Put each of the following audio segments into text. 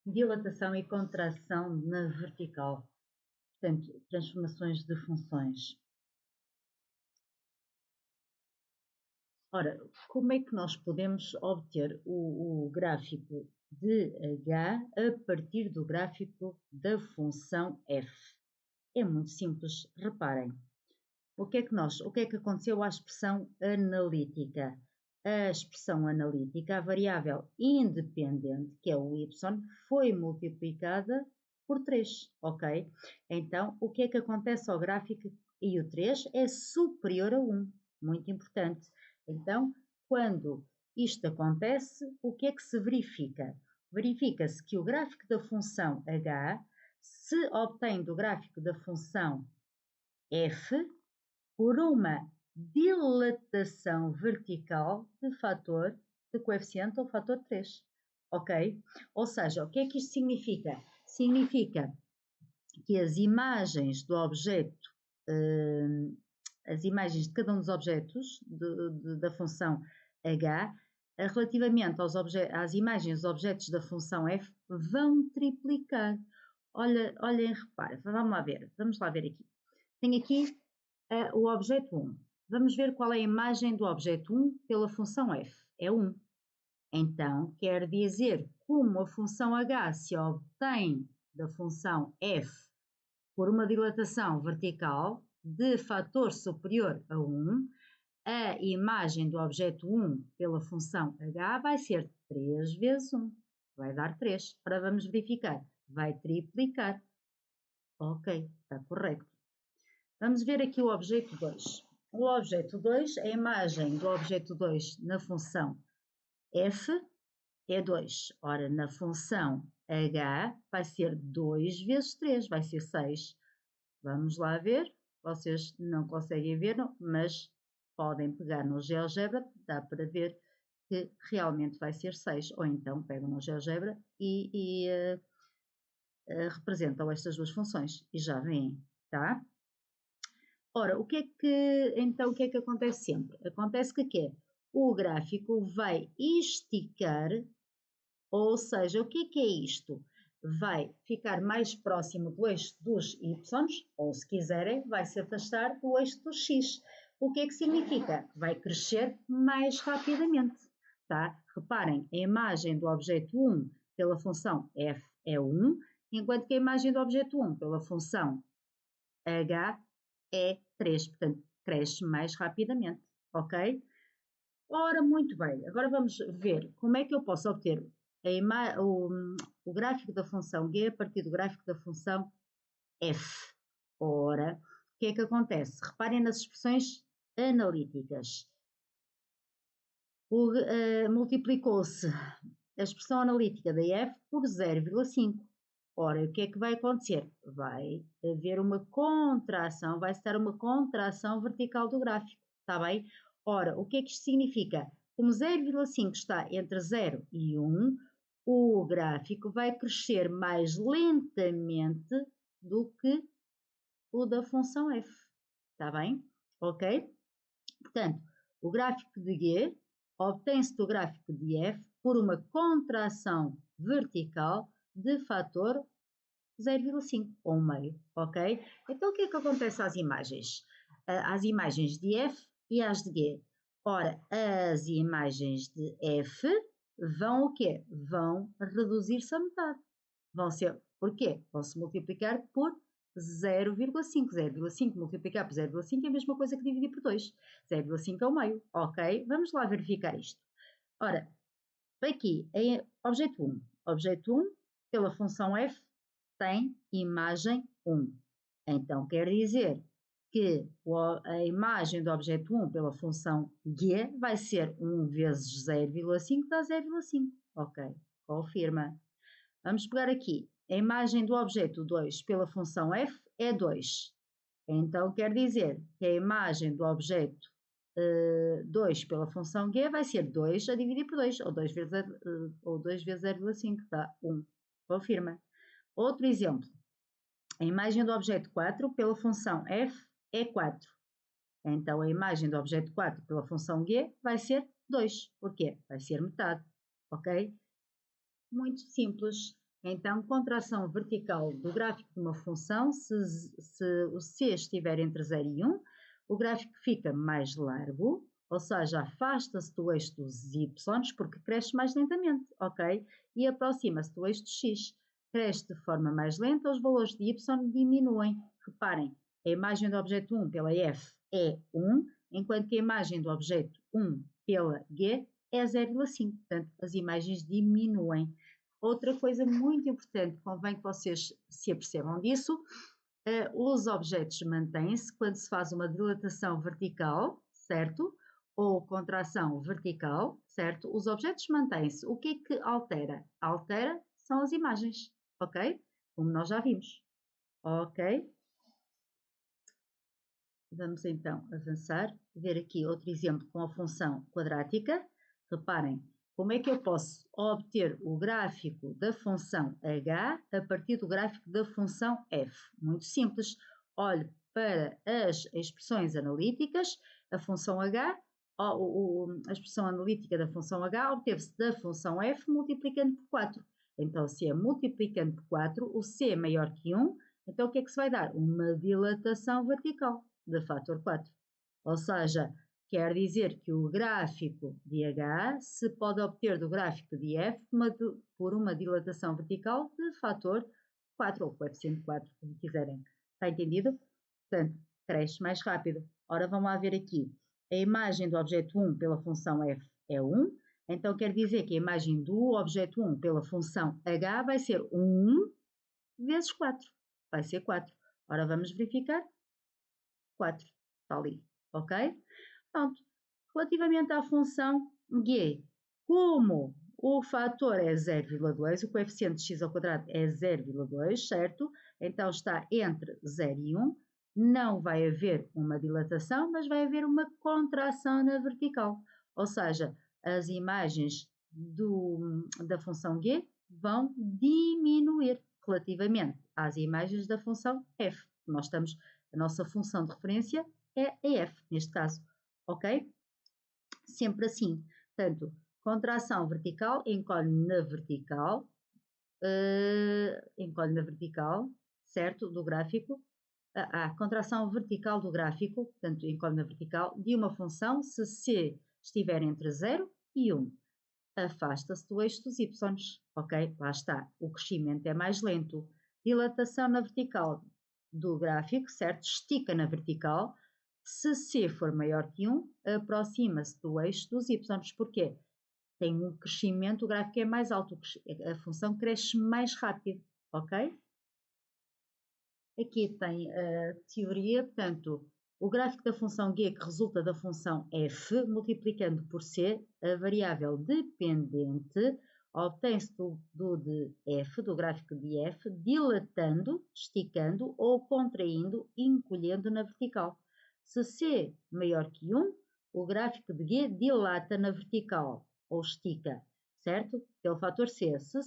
Dilatação e contração na vertical, portanto, transformações de funções. Ora, como é que nós podemos obter o gráfico de h a partir do gráfico da função f? É muito simples, reparem. O que é que aconteceu à expressão analítica? A expressão analítica, a variável independente, que é o y, foi multiplicada por 3, ok? Então, o que é que acontece ao gráfico? E o 3 é superior a 1, muito importante. Então, quando isto acontece, o que é que se verifica? Verifica-se que o gráfico da função h se obtém do gráfico da função f por uma dilatação vertical de fator de coeficiente ou fator 3, ok? Ou seja, o que é que isto significa? Significa que as imagens do objeto, as imagens de cada um dos objetos da função h, relativamente às imagens dos objetos da função f, vão triplicar. Olhem, reparem, vamos lá ver aqui. Tenho aqui o objeto 1. Vamos ver qual é a imagem do objeto 1 pela função f. É 1. Então, quer dizer, como a função h se obtém da função f por uma dilatação vertical de fator superior a 1, a imagem do objeto 1 pela função h vai ser 3 vezes 1. Vai dar 3. Ora, vamos verificar. Vai triplicar. Ok, está correto. Vamos ver aqui o objeto 2. O objeto 2, a imagem do objeto 2 na função f é 2. Ora, na função h vai ser 2 vezes 3, vai ser 6. Vamos lá ver. Vocês não conseguem ver, mas podem pegar no GeoGebra, dá para ver que realmente vai ser 6. Ou então pegam no GeoGebra e representam estas duas funções e já vêm, tá? Ora, o que é que acontece sempre? Acontece que o gráfico vai esticar, ou seja, o que é isto? Vai ficar mais próximo do eixo dos y, ou se quiserem, vai se afastar do eixo dos x. O que é que significa? Vai crescer mais rapidamente, tá? Reparem, a imagem do objeto 1 pela função f é 1, enquanto que a imagem do objeto 1 pela função h é 3, portanto, cresce mais rapidamente, ok? Ora, muito bem, agora vamos ver como é que eu posso obter o gráfico da função g a partir do gráfico da função f. Ora, o que é que acontece? Reparem nas expressões analíticas. Multiplicou-se a expressão analítica da f por 0,5. Ora, o que é que vai acontecer? Vai haver uma contração, vai-se dar uma contração vertical do gráfico, está bem? Ora, o que é que isto significa? Como 0,5 está entre 0 e 1, o gráfico vai crescer mais lentamente do que o da função f, está bem? Ok? Portanto, o gráfico de g obtém-se do gráfico de f por uma contração vertical de fator 0,5 ou 1/2, ok? Então o que é que acontece às imagens? Às imagens de f e às de g. Ora, as imagens de f vão o quê? Vão reduzir-se a metade. Vão ser, porquê? Vão se multiplicar por 0,5. 0,5 multiplicar por 0,5 é a mesma coisa que dividir por 2. 0,5 é o meio, ok? Vamos lá verificar isto. Ora, aqui, objeto 1. Objeto 1, pela função f, tem imagem 1. Então, quer dizer que a imagem do objeto 1 pela função g vai ser 1 vezes 0,5 dá 0,5. Ok, confirma. Vamos pegar aqui. A imagem do objeto 2 pela função f é 2. Então, quer dizer que a imagem do objeto 2 pela função g vai ser 2 a dividir por 2, ou 2 vezes 0,5, dá 1. Confirma. Outro exemplo. A imagem do objeto 4 pela função f é 4. Então, a imagem do objeto 4 pela função g vai ser 2. Porquê? Vai ser metade. Ok? Muito simples. Então, contração vertical do gráfico de uma função, se o c estiver entre 0 e 1, o gráfico fica mais largo, ou seja, afasta-se do eixo dos y, porque cresce mais lentamente, ok? E aproxima-se do eixo de x. Cresce de forma mais lenta, os valores de y diminuem. Reparem, a imagem do objeto 1 pela f é 1, enquanto que a imagem do objeto 1 pela g é 0,5. Portanto, as imagens diminuem. Outra coisa muito importante, convém que vocês se apercebam disso, os objetos mantêm-se quando se faz uma dilatação vertical, certo? Ou contração vertical, certo? Os objetos mantêm-se. O que é que altera? Altera são as imagens, ok? Como nós já vimos, ok? Vamos então avançar, ver aqui outro exemplo com a função quadrática. Reparem, como é que eu posso obter o gráfico da função h a partir do gráfico da função f? Muito simples. Olho para as expressões analíticas, a função h, a expressão analítica da função h obteve-se da função f multiplicando por 4. Então, se é multiplicando por 4, o c é maior que 1, então o que é que se vai dar? Uma dilatação vertical de fator 4. Ou seja, quer dizer que o gráfico de H se pode obter do gráfico de F por uma dilatação vertical de fator 4, ou coeficiente 4, como quiserem. Está entendido? Portanto, cresce mais rápido. Ora, vamos lá ver aqui. A imagem do objeto 1 pela função F é 1. Então, quer dizer que a imagem do objeto 1 pela função H vai ser 1 vezes 4. Vai ser 4. Ora, vamos verificar. 4, está ali, ok? Pronto. Relativamente à função g, como o fator é 0,2, o coeficiente de x ao quadrado é 0,2, certo? Então está entre 0 e 1, não vai haver uma dilatação, mas vai haver uma contração na vertical. Ou seja, as imagens da função g vão diminuir relativamente às imagens da função f. A nossa função de referência é a f, neste caso, ok? Sempre assim. Portanto, contração vertical, encolhe na vertical, certo? Do gráfico. Contração vertical do gráfico, portanto, encolhe na vertical, de uma função se c estiver entre 0 e 1. Afasta-se do eixo dos y, ok? Lá está. O crescimento é mais lento. Dilatação na vertical do gráfico, certo? Estica na vertical. Se c for maior que 1, aproxima-se do eixo dos y. Porquê? Tem um crescimento, o gráfico é mais alto, a função cresce mais rápido, ok? Aqui tem a teoria, portanto, o gráfico da função g que resulta da função f, multiplicando por c, a variável dependente, obtém-se de f, do gráfico de f, dilatando, esticando ou contraindo, encolhendo na vertical. Se c maior que 1, o gráfico de g dilata na vertical, ou estica, certo? Pelo fator c. Se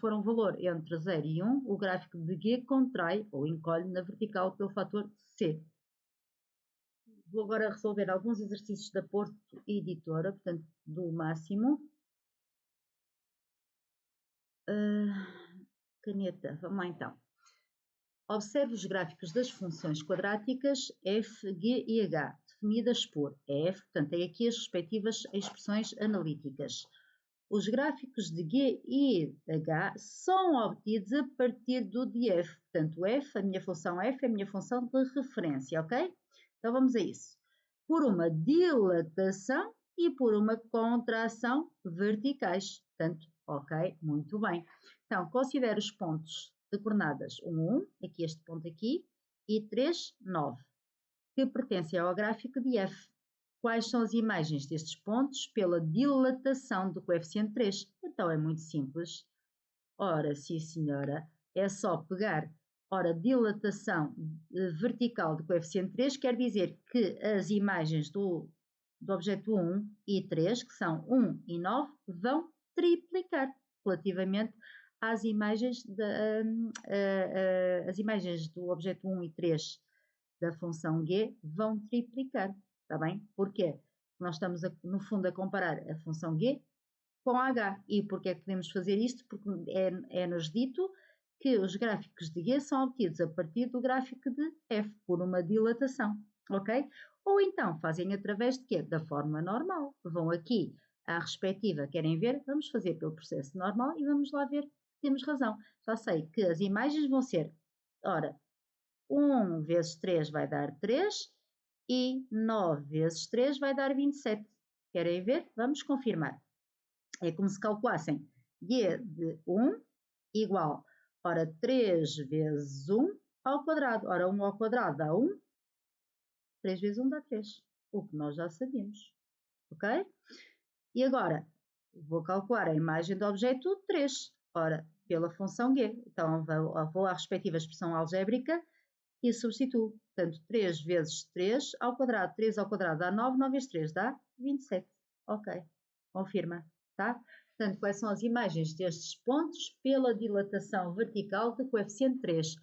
for um valor entre 0 e 1, o gráfico de g contrai ou encolhe na vertical pelo fator c. Vou agora resolver alguns exercícios da Porto Editora, portanto, do máximo. Caneta, vamos lá então. Observe os gráficos das funções quadráticas f, g e h, definidas por f, portanto, tem aqui as respectivas expressões analíticas. Os gráficos de g e h são obtidos a partir do de f. Portanto, f, a minha função f, é a minha função de referência, ok? Então, vamos a isso. Por uma dilatação e por uma contração verticais. Portanto, ok, muito bem. Então, considere os pontos de coordenadas 1, aqui este ponto aqui, e 3, 9, que pertencem ao gráfico de f. Quais são as imagens destes pontos pela dilatação do coeficiente 3? Então é muito simples. Ora, sim senhora, é só pegar, ora, dilatação vertical do coeficiente 3 quer dizer que as imagens do objeto 1 e 3, que são 1 e 9, vão triplicar relativamente às imagens, as imagens do objeto 1 e 3 da função g vão triplicar. Está bem? Porquê? Nós estamos, no fundo, a comparar a função g com H. E porquê é que podemos fazer isto? Porque é-nos dito que os gráficos de G são obtidos a partir do gráfico de F, por uma dilatação, ok? Ou então fazem através de quê? Da forma normal. Vão aqui à respectiva, querem ver? Vamos fazer pelo processo normal e vamos lá ver que temos razão. Já sei que as imagens vão ser, ora, 1 vezes 3 vai dar 3 e 9 vezes 3 vai dar 27. Querem ver? Vamos confirmar. É como se calculassem G de 1 igual, ora, 3 vezes 1 ao quadrado. Ora, 1 ao quadrado dá 1, 3 vezes 1 dá 3, o que nós já sabíamos, ok? E agora, vou calcular a imagem do objeto 3, ora, pela função G. Então, vou à respectiva expressão algébrica e substituo. Portanto, 3 vezes 3 ao quadrado. 3 ao quadrado dá 9, 9 vezes 3 dá 27. Ok, confirma, tá? Portanto, quais são as imagens destes pontos pela dilatação vertical de coeficiente 3?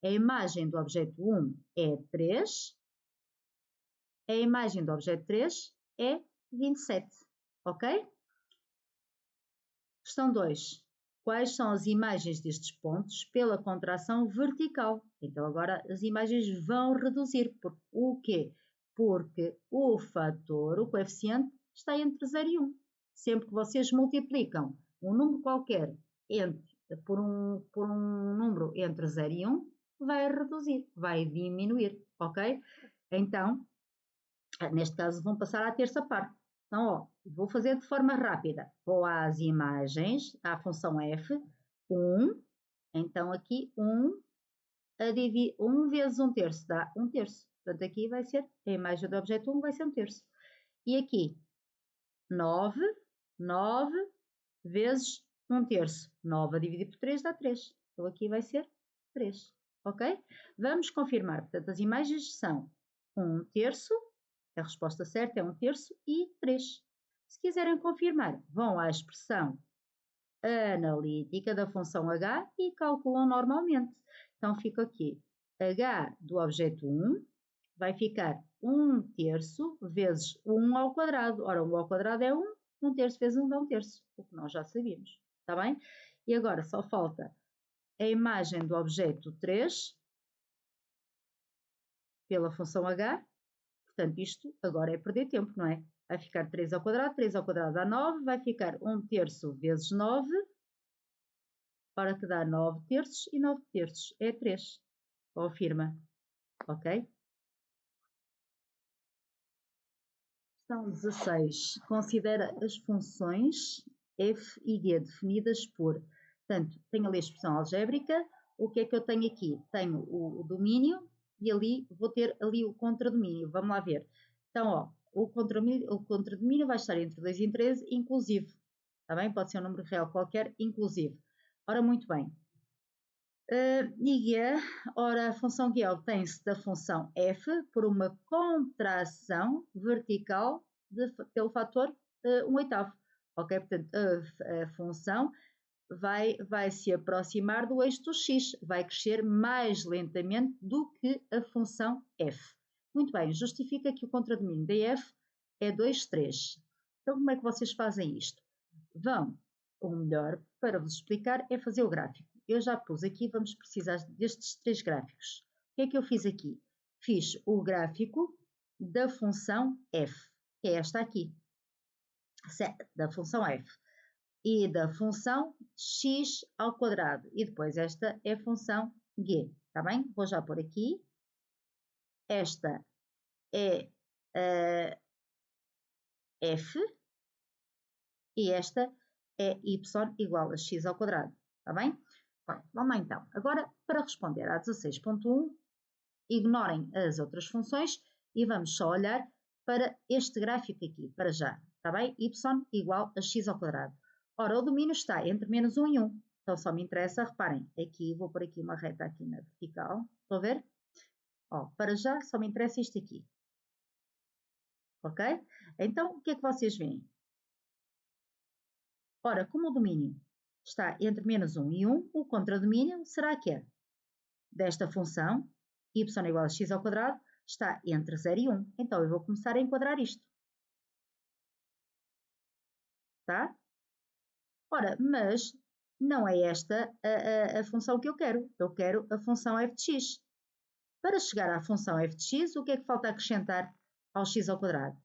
A imagem do objeto 1 é 3, a imagem do objeto 3 é 27, ok? Questão 2. Quais são as imagens destes pontos pela contração vertical? Então, agora as imagens vão reduzir. O quê? Porque o fator, o coeficiente, está entre 0 e 1. Sempre que vocês multiplicam um número qualquer por um número entre 0 e 1, vai reduzir, vai diminuir, ok? Então, neste caso, vão passar à terça parte. Então, ó, vou fazer de forma rápida. Vou às imagens, à função f, 1. Então, aqui, 1 vezes 1 terço dá 1 terço. Portanto, aqui vai ser, a imagem do objeto 1 vai ser 1 terço. E aqui, 9 vezes 1 terço. 9 a dividir por 3 dá 3. Então, aqui vai ser 3. Ok? Vamos confirmar. Portanto, as imagens são 1 terço, a resposta certa é 1 terço e 3. Se quiserem confirmar, vão à expressão analítica da função h e calculam normalmente. Então, fica aqui, h do objeto 1 vai ficar 1 terço vezes 1 ao quadrado. Ora, 1 ao quadrado é 1, 1 terço vezes 1 dá 1 terço, o que nós já sabíamos, está bem? E agora só falta a imagem do objeto 3 pela função h. Portanto, isto agora é perder tempo, não é? Vai ficar 3 ao quadrado dá 9, vai ficar 1 terço vezes 9, ora que dá 9 terços, e 9 terços é 3. Confirma, ok? Questão 16. Considera as funções f e g definidas por... Portanto, tenho ali a expressão algébrica. O que é que eu tenho aqui? Tenho o domínio e ali vou ter ali o contradomínio. Vamos lá ver. Então, ó, o contradomínio vai estar entre 2 e 13, inclusive. Está bem? Pode ser um número real qualquer, inclusive. Ora, muito bem. E ora, a função G obtém-se da função f por uma contração vertical pelo fator 1/8. Ok? Portanto, a função vai se aproximar do eixo do x, vai crescer mais lentamente do que a função f. Muito bem, justifica que o contradomínio da f é 2, 3. Então, como é que vocês fazem isto? O melhor para vos explicar é fazer o gráfico. Eu já pus aqui, vamos precisar destes 3 gráficos. O que é que eu fiz aqui? Fiz o gráfico da função f, que é esta aqui, da função f, e da função x ao quadrado, e depois esta é a função g, está bem? Vou já pôr aqui. Esta é a f e esta é y igual a x ao quadrado, está bem? Bom, vamos lá então. Agora, para responder à 16.1, ignorem as outras funções e vamos só olhar para este gráfico aqui, para já, está bem? Y igual a x ao quadrado. Ora, o domínio está entre menos 1 e 1, então só me interessa, reparem, aqui, vou pôr aqui uma reta aqui na vertical, estão a ver? Ó, para já só me interessa isto aqui, ok? Então, o que é que vocês veem? Ora, como o domínio está entre menos 1 e 1, o contradomínio será que desta função, y igual a x ao quadrado, está entre 0 e 1. Então, eu vou começar a enquadrar isto. Tá? Ora, mas não é esta a função que eu quero. Eu quero a função f de x. Para chegar à função f de x, o que é que falta acrescentar ao x ao quadrado?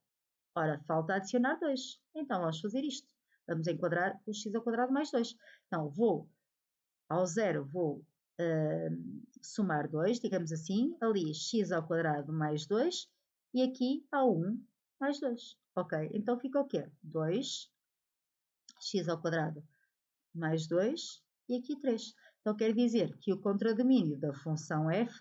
Ora, falta adicionar 2. Então, vamos fazer isto. Vamos enquadrar o x ao quadrado mais 2. Então, vou ao zero, vou somar 2, digamos assim. Ali, x ao quadrado mais 2. E aqui, ao 1 mais 2. Ok, então fica o quê? 2 x ao quadrado mais 2 e aqui 3. Então, quer dizer que o contradomínio da função f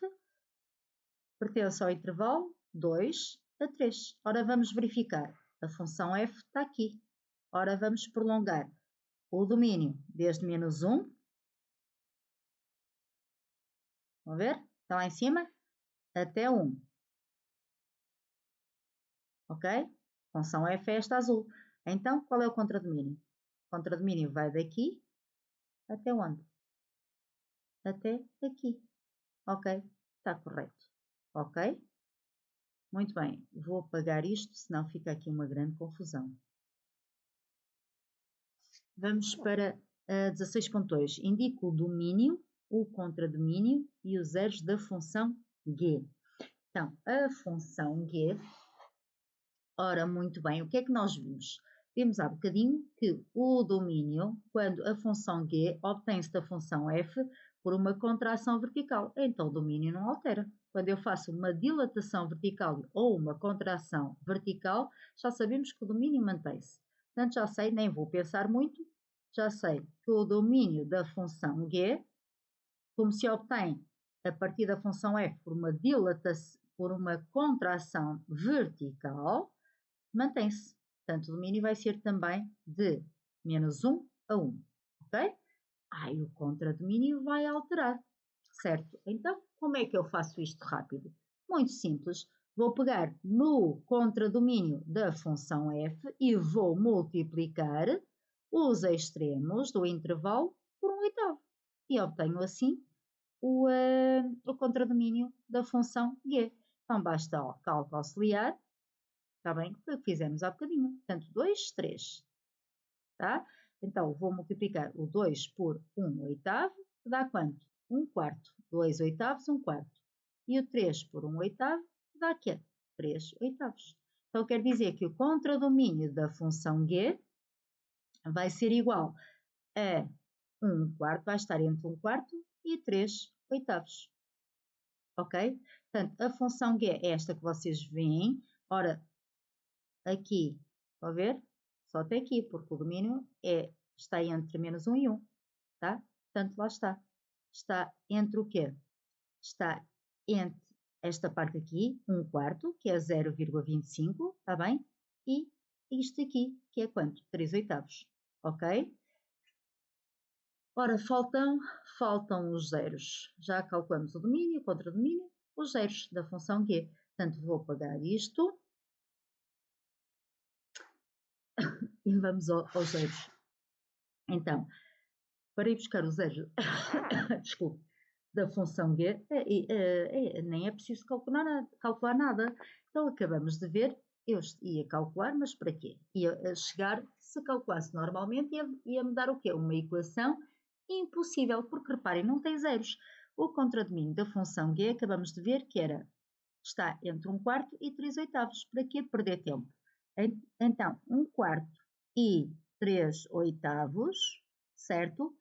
pertence ao intervalo 2 a 3. Ora, vamos verificar. A função f está aqui. Ora, vamos prolongar o domínio desde menos 1. Vão ver? Está lá em cima. Até 1. Ok? A função f é esta azul. Então, qual é o contradomínio? O contradomínio vai daqui até onde? Até aqui. Ok? Está correto. Ok? Muito bem. Vou apagar isto, senão fica aqui uma grande confusão. Vamos para 16.2. Indica o domínio, o contradomínio e os zeros da função g. Então, a função g, ora, muito bem, o que é que nós vimos? Vimos há bocadinho que o domínio, quando a função g obtém-se da função f por uma contração vertical, então o domínio não altera. Quando eu faço uma dilatação vertical ou uma contração vertical, já sabemos que o domínio mantém-se. Portanto, já sei, nem vou pensar muito, já sei que o domínio da função g, como se obtém a partir da função f por uma dilatação, por uma contração vertical, mantém-se. Portanto, o domínio vai ser também de menos 1 a 1. Ok? E o contradomínio vai alterar. Certo? Então, como é que eu faço isto rápido? Muito simples. Vou pegar no contradomínio da função f e vou multiplicar os extremos do intervalo por 1/8. E obtenho assim o contradomínio da função g. Então, basta o cálculo auxiliar. Está bem? Foi o que fizemos há bocadinho. Portanto, 2, 3. Tá? Então, vou multiplicar o 2 por 1/8, dá quanto? 1/4. 2/8, 1/4. E o 3 por 1/8 dá quê? 3/8. Então, quer dizer que o contradomínio da função g vai ser igual a 1/4, vai estar entre 1/4 e 3/8. Ok? Portanto, a função g é esta que vocês veem. Ora, aqui, vão ver? Só até aqui, porque o domínio está entre menos 1 e 1, tá? Portanto, lá está. Está entre o quê? Está entre esta parte aqui, 1/4, que é 0,25, tá bem? E isto aqui, que é quanto? 3/8, ok? Ora, faltam os zeros. Já calculamos o domínio, o contradomínio, os zeros da função g. Portanto, vou apagar isto. E vamos aos zeros. Então, para ir buscar os zeros desculpe, da função g, nem é preciso calcular nada. Então, acabamos de ver, eu ia calcular, mas para quê? Ia chegar, se calculasse normalmente, ia-me dar o quê? Uma equação impossível, porque reparem, não tem zeros. O contradomínio da função g, acabamos de ver que está entre 1/4 e 3/8. Para que perder tempo? Então, 1/4 e 3/8, certo?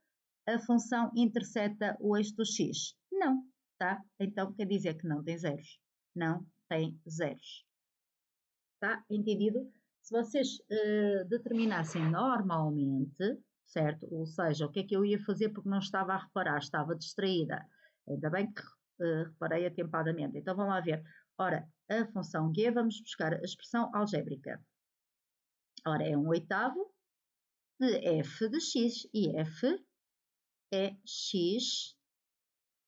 A função intercepta o eixo do x? Não, tá? Então, quer dizer que não tem zeros. Não tem zeros. Tá? Entendido? Se vocês determinassem normalmente, certo? Ou seja, o que é que eu ia fazer porque não estava a reparar, estava distraída. Ainda bem que reparei atempadamente. Então, vamos lá ver. Ora, a função g, vamos buscar a expressão algébrica. Ora, é 1/8 de f de x, e f é x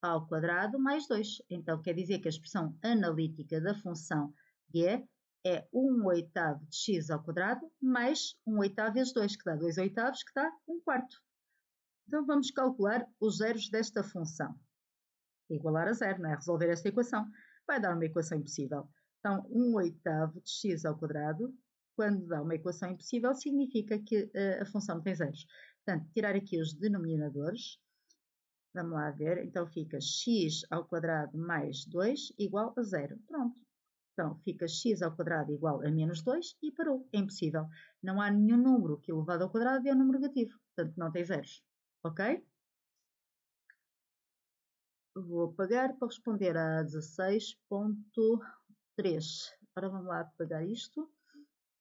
ao quadrado mais 2. Então, quer dizer que a expressão analítica da função g é 1/8 de x ao quadrado mais 1/8 vezes 2, que dá 2/8, que dá 1/4. Então, vamos calcular os zeros desta função. Igualar a zero, não é? Resolver esta equação. Vai dar uma equação impossível. Então, 1/8 de x ao quadrado, quando dá uma equação impossível, significa que a função não tem zeros. Portanto, tirar aqui os denominadores. Vamos lá ver. Então, fica x ao quadrado mais 2 igual a 0. Pronto. Então, fica x ao quadrado igual a menos 2 e parou. É impossível. Não há nenhum número que elevado ao quadrado é um número negativo. Portanto, não tem zeros. Ok? Vou apagar para responder a 16.3. Agora vamos lá apagar isto.